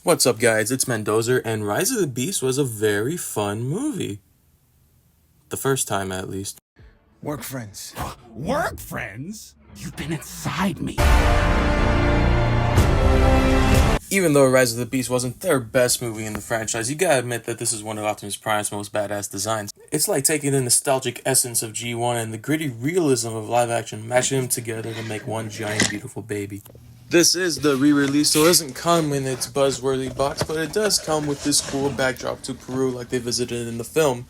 What's up, guys? It's Mendoza, and Rise of the Beast was a very fun movie. The first time, at least. Work friends. Work friends? You've been inside me. Even though Rise of the Beast wasn't their best movie in the franchise, you gotta admit that this is one of Optimus Prime's most badass designs. It's like taking the nostalgic essence of G1 and the gritty realism of live action, mashing them together to make one giant beautiful baby. This is the re-release, so it doesn't come in its buzzworthy box, but it does come with this cool backdrop to Peru like they visited in the film.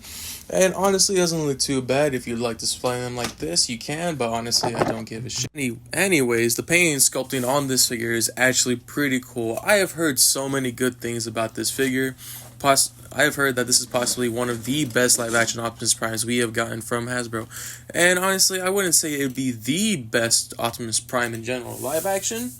And honestly, it doesn't look too bad. If you'd like to display them like this, you can, but honestly, I don't give a shit. Anyways, the painting and sculpting on this figure is actually pretty cool. I have heard so many good things about this figure. I have heard that this is possibly one of the best live-action Optimus Primes we have gotten from Hasbro. And honestly, I wouldn't say it would be the best Optimus Prime in general. Live-action,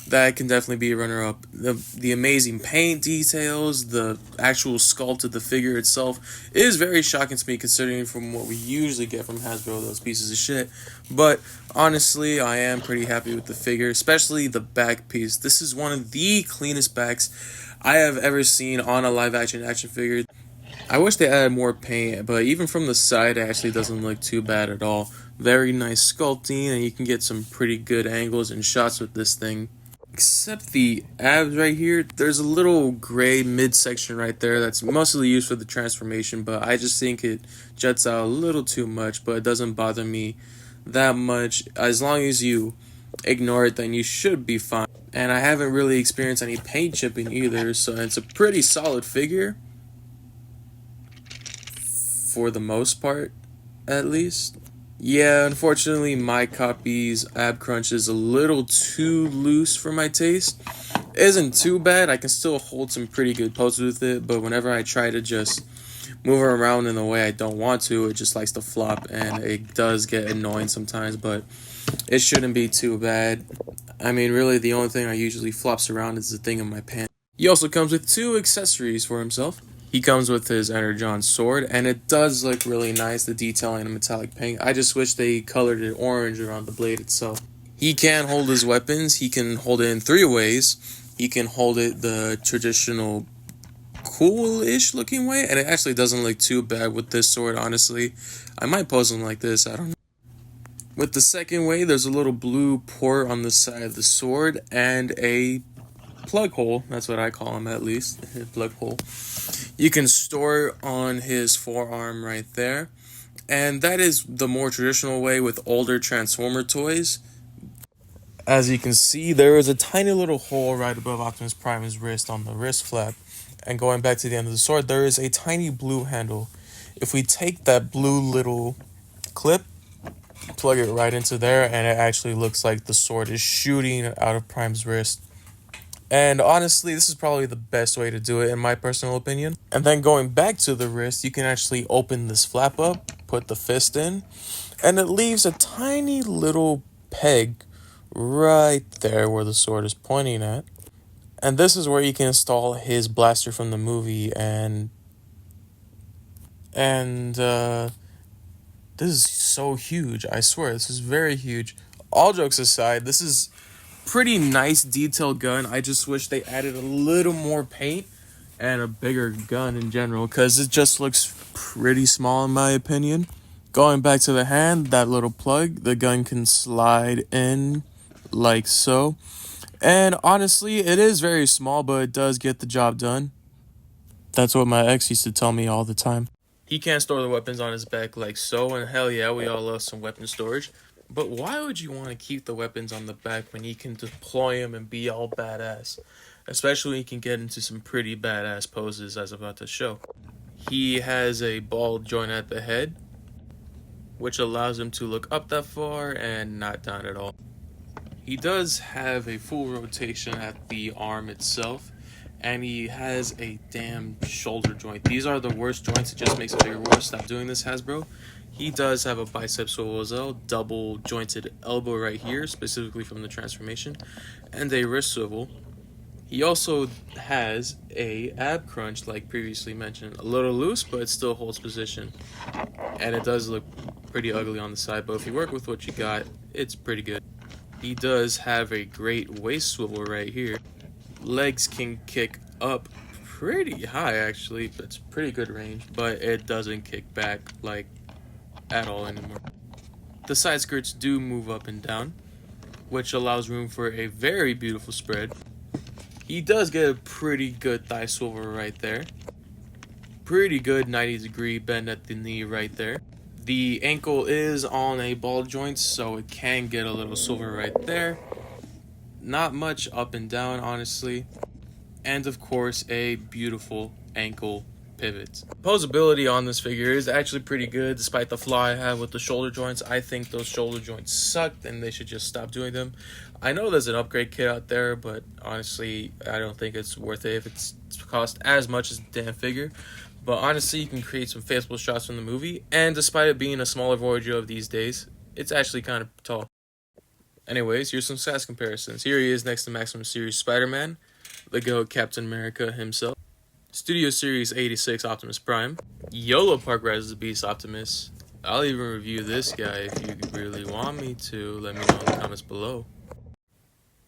that can definitely be a runner-up. The amazing paint details, the actual sculpt of the figure itself is very shocking to me, considering from what we usually get from Hasbro, those pieces of shit. But honestly, I am pretty happy with the figure, especially the back piece. This is one of the cleanest backs I have ever seen on a live-action action figure. I wish they added more paint, but even from the side, it actually doesn't look too bad at all. Very nice sculpting, and you can get some pretty good angles and shots with this thing. Except the abs right here, there's a little gray midsection right there that's mostly used for the transformation, but I just think it juts out a little too much, but it doesn't bother me that much. As long as you ignore it, then you should be fine. And I haven't really experienced any paint chipping either, so it's a pretty solid figure. For the most part, at least. Yeah, unfortunately, my copy's ab crunch is a little too loose for my taste. It isn't too bad, I can still hold some pretty good poses with it, but whenever I try to just move it around in the way I don't want to, it just likes to flop, and it does get annoying sometimes, but it shouldn't be too bad. I mean, really, the only thing I usually flops around is the thing in my pants. He also comes with 2 accessories for himself. He comes with his Energon sword, and it does look really nice, the detailing and metallic paint. I just wish they colored it orange around the blade itself. He can hold his weapons. He can hold it in 3 ways. He can hold it the traditional cool-ish looking way, and it actually doesn't look too bad with this sword, honestly. I might pose him like this, I don't know. With the second way, there's a little blue port on the side of the sword, and a plug hole. That's what I call him, at least. Plug hole. You can store it on his forearm right there. And that is the more traditional way with older Transformer toys. As you can see, there is a tiny little hole right above Optimus Prime's wrist on the wrist flap. And going back to the end of the sword, there is a tiny blue handle. If we take that blue little clip, plug it right into there, and it actually looks like the sword is shooting out of Prime's wrist. And honestly, this is probably the best way to do it in my personal opinion. And then going back to the wrist, you can actually open this flap up, put the fist in, and it leaves a tiny little peg right there where the sword is pointing at. And this is where you can install his blaster from the movie, and this is so huge. I swear, this is very huge. All jokes aside, this is pretty nice detailed gun. I just wish they added a little more paint and a bigger gun in general, because it just looks pretty small in my opinion. Going back to the hand, that little plug, the gun can slide in like so. And honestly, it is very small, but it does get the job done. That's what my ex used to tell me all the time. He can't store the weapons on his back like so, and hell yeah, we all love some weapon storage. But why would you want to keep the weapons on the back when you can deploy them and be all badass? Especially when you can get into some pretty badass poses as I'm about to show. He has a ball joint at the head, which allows him to look up that far and not down at all. He does have a full rotation at the arm itself, and he has a damn shoulder joint. These are the worst joints. It just makes it figure worse. Stop doing this, Hasbro. He does have a bicep swivel as well, double jointed elbow right here, specifically from the transformation, and a wrist swivel. He also has a ab crunch, like previously mentioned. A little loose, but it still holds position. And it does look pretty ugly on the side, but if you work with what you got, it's pretty good. He does have a great waist swivel right here. Legs can kick up pretty high, actually. That's pretty good range, but it doesn't kick back like at all anymore. The side skirts do move up and down, which allows room for a very beautiful spread. He does get a pretty good thigh swivel right there. Pretty good 90-degree bend at the knee right there. The ankle is on a ball joint, so it can get a little swivel right there. Not much up and down, honestly. And of course, a beautiful ankle pivot. Posability on this figure is actually pretty good, despite the flaw I have with the shoulder joints. I think those shoulder joints sucked and they should just stop doing them. I know there's an upgrade kit out there, but honestly, I don't think it's worth it if it's cost as much as the damn figure. But honestly, you can create some faithful shots from the movie, and despite it being a smaller Voyager of these days, it's actually kind of tall. Anyways, here's some size comparisons. Here he is next to Maximum Series Spider-Man, the GOAT Captain America himself, Studio Series 86 Optimus Prime, YOLO Park Rise of the Beast Optimus. I'll even review this guy if you really want me to. Let me know in the comments below.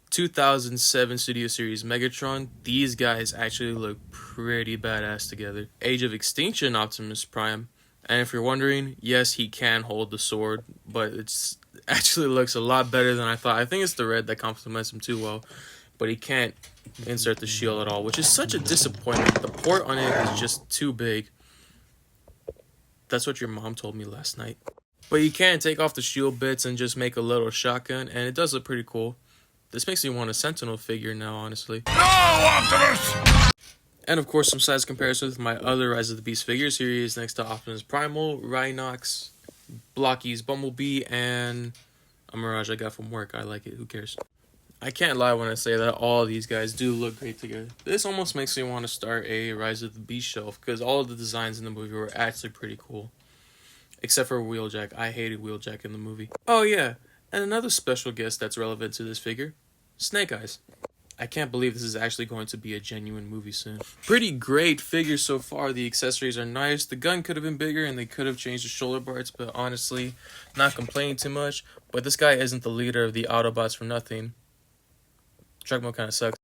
2007 Studio Series Megatron. These guys actually look pretty badass together. Age of Extinction Optimus Prime. And if you're wondering, yes, he can hold the sword, but it's actually looks a lot better than I thought. I think it's the red that complements him too well, but he can't insert the shield at all, which is such a disappointment. The port on it is just too big. That's what your mom told me last night. But you can take off the shield bits and just make a little shotgun, and it does look pretty cool. This makes me want a Sentinel figure now, honestly. No, Optimus! And of course, some size comparisons with my other Rise of the Beast figures. Here he is next to Optimus Primal, Rhinox, Blocky's Bumblebee, and a Mirage I got from work. I like it. Who cares? I can't lie when I say that all these guys do look great together. This almost makes me want to start a Rise of the Beast shelf, because all of the designs in the movie were actually pretty cool. Except for Wheeljack. I hated Wheeljack in the movie. Oh yeah, and another special guest that's relevant to this figure, Snake Eyes. I can't believe this is actually going to be a genuine movie soon. Pretty great figure so far. The accessories are nice. The gun could have been bigger and they could have changed the shoulder parts, but honestly, not complaining too much. But this guy isn't the leader of the Autobots for nothing. Truck mode kind of sucks.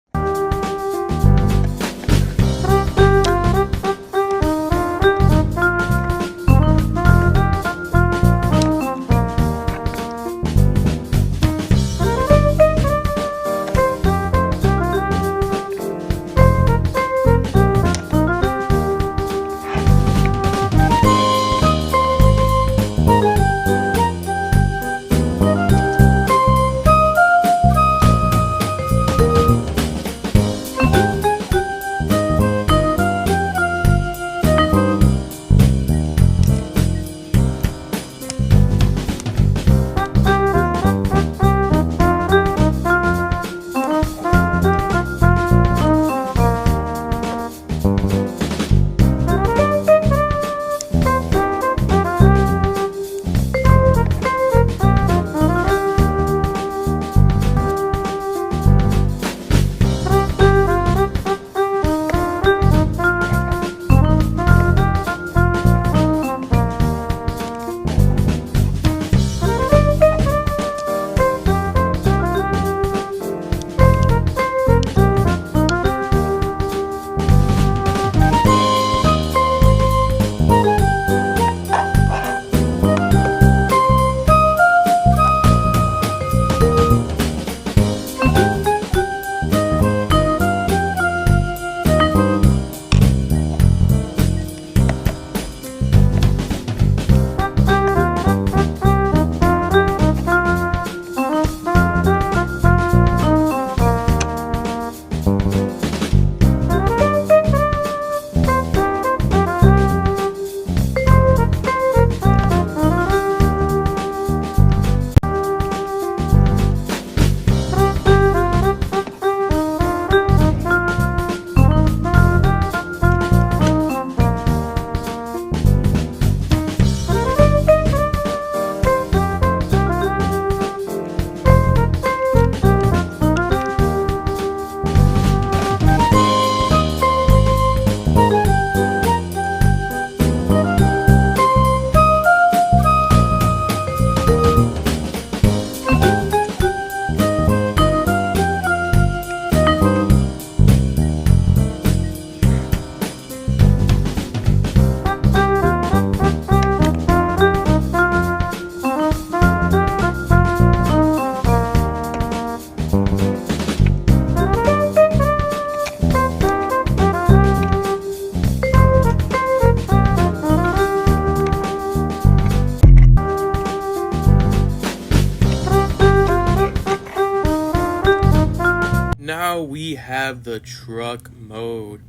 the truck mode.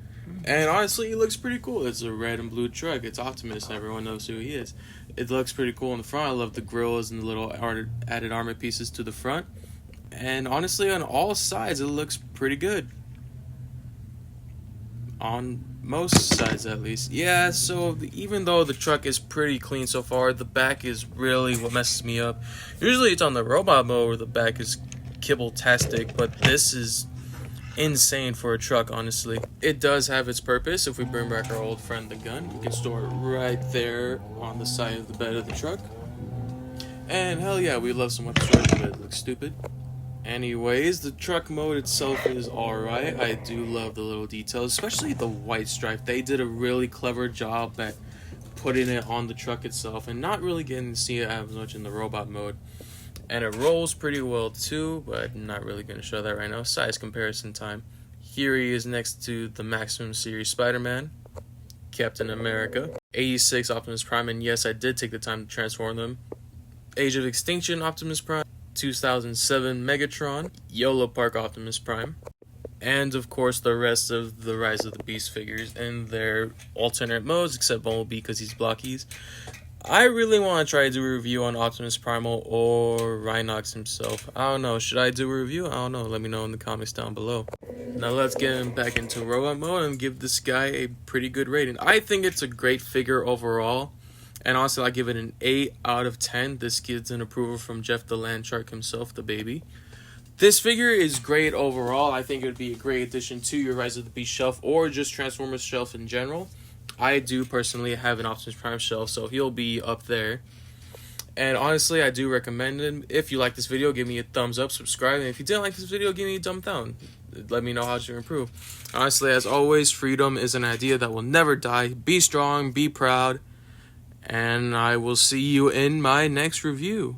And honestly, it looks pretty cool. It's a red and blue truck. It's Optimus. Everyone knows who he is. It looks pretty cool in the front. I love the grills and the little added armor pieces to the front. And honestly, on all sides, it looks pretty good. On most sides, at least. Yeah, so even though the truck is pretty clean so far, the back is really what messes me up. Usually it's on the robot mode where the back is kibble-tastic, but this is insane for a truck, honestly. It does have its purpose. If we bring back our old friend the gun, we can store it right there on the side of the bed of the truck. And hell yeah, we love some weapon storage, but it looks stupid. Anyways, the truck mode itself is alright. I do love the little details, especially the white stripe. They did a really clever job at putting it on the truck itself and not really getting to see it as much in the robot mode. And it rolls pretty well too, but I'm not really going to show that right now. Size comparison time. Here he is next to the Maximum Series Spider-Man, Captain America, 86 Optimus Prime, and yes, I did take the time to transform them. Age of Extinction Optimus Prime, 2007 Megatron, YOLO Park Optimus Prime, and of course the rest of the Rise of the Beast figures in their alternate modes, except Bumblebee because he's blockies. I really want to try to do a review on Optimus Primal or Rhinox himself. I don't know, should I do a review? I don't know, let me know in the comments down below. Now let's get back into robot mode and give this guy a pretty good rating. I think it's a great figure overall. And honestly, I give it an 8 out of 10. This gets an approval from Jeff the Landshark himself, the baby. This figure is great overall. I think it would be a great addition to your Rise of the Beast shelf or just Transformers shelf in general. I do personally have an Optimus Prime shelf, so he'll be up there. And honestly, I do recommend him. If you like this video, give me a thumbs up, subscribe. And if you didn't like this video, give me a thumbs down. Let me know how to improve. Honestly, as always, freedom is an idea that will never die. Be strong, be proud. And I will see you in my next review.